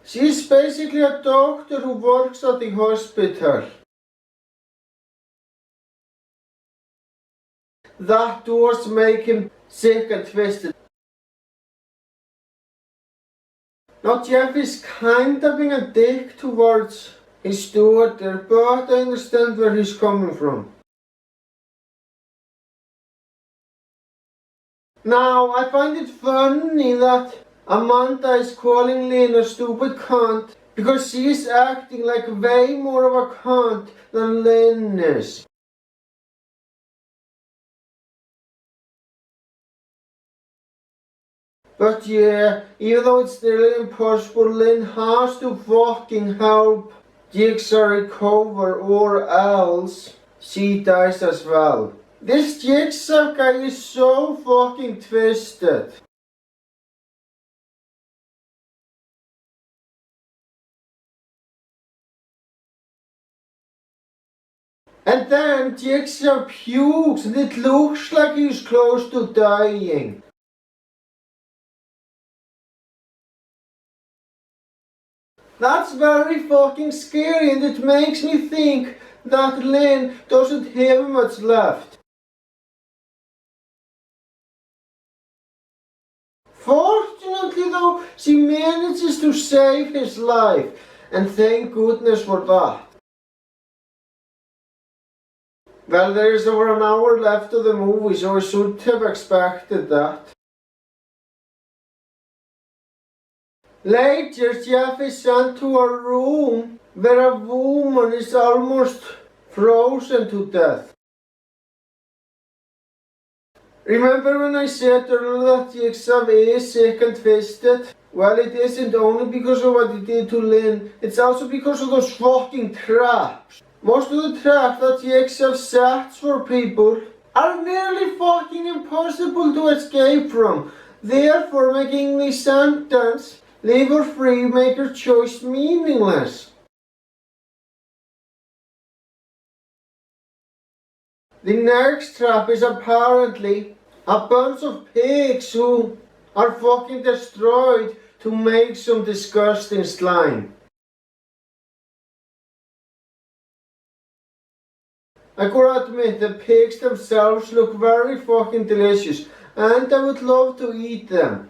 She's basically a doctor who works at the hospital. That does make him sick and twisted. Now Jeff is kinda being a dick towards his daughter, but I understand where he's coming from. Now, I find it funny that Amanda is calling Lynn a stupid cunt because she is acting like way more of a cunt than Lynn is. But yeah, even though it's nearly impossible, Lynn has to fucking help Jigsaw recover or else she dies as well. This Jigsaw guy is so fucking twisted. And then Jigsaw pukes and it looks like he's close to dying. That's very fucking scary and it makes me think that Lynn doesn't have much left. Fortunately though, she manages to save his life, and thank goodness for that. Well, there is over an hour left of the movie, so I should have expected that. Later, Jeff is sent to a room where a woman is almost frozen to death. Remember when I said earlier that Jigsaw is sick and twisted? Well, it isn't only because of what he did to Lynn, it's also because of those fucking traps. Most of the traps that Jigsaw sets for people are nearly fucking impossible to escape from, therefore making the sentence leave or free make your choice meaningless. The next trap is apparently a bunch of pigs who are fucking destroyed to make some disgusting slime. I gotta admit, the pigs themselves look very fucking delicious and I would love to eat them.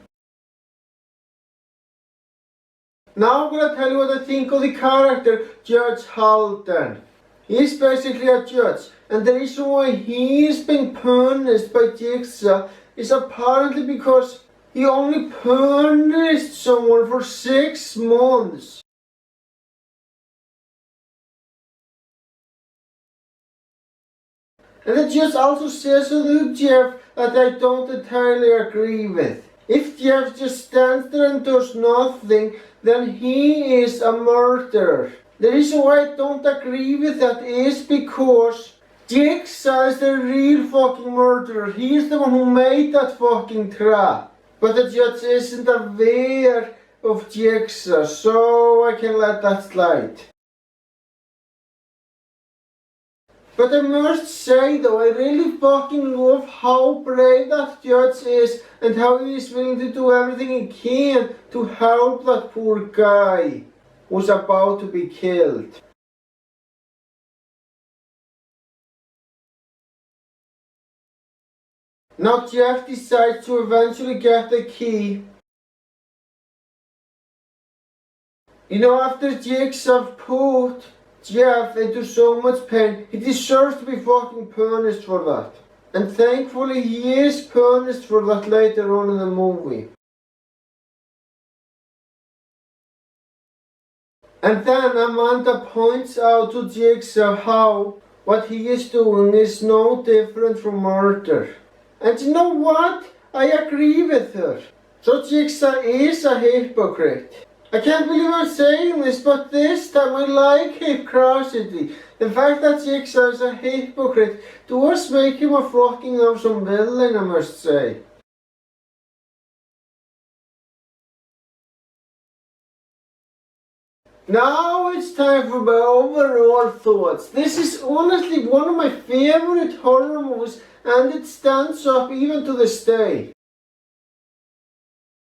Now I'm gonna tell you what I think of the character Judge Halden. He's basically a judge, and the reason why he is being punished by Jigsaw is apparently because he only punished someone for 6 months. And the judge also says to Jeff that I don't entirely agree with. If Jeff just stands there and does nothing, then he is a murderer. The reason why I don't agree with that is because Jigsaw is the real fucking murderer. He's the one who made that fucking trap. But the judge isn't aware of Jigsaw, so I can let that slide. But I must say though, I really fucking love how brave that judge is and how he is willing to do everything he can to help that poor guy who's about to be killed. Now Jeff decides to eventually get the key. You know, after Jigsaw put Jeff into so much pain, he deserves to be fucking punished for that. And thankfully he is punished for that later on in the movie. And then Amanda points out to Jigsaw how what he is doing is no different from murder. And you know what? I agree with her. So Jigsaw is a hypocrite. I can't believe I'm saying this, but this time I like hypocrisy. The fact that Jigsaw is a hypocrite does make him a fucking awesome villain, I must say. Now it's time for my overall thoughts. This is honestly one of my favorite horror movies and it stands up even to this day.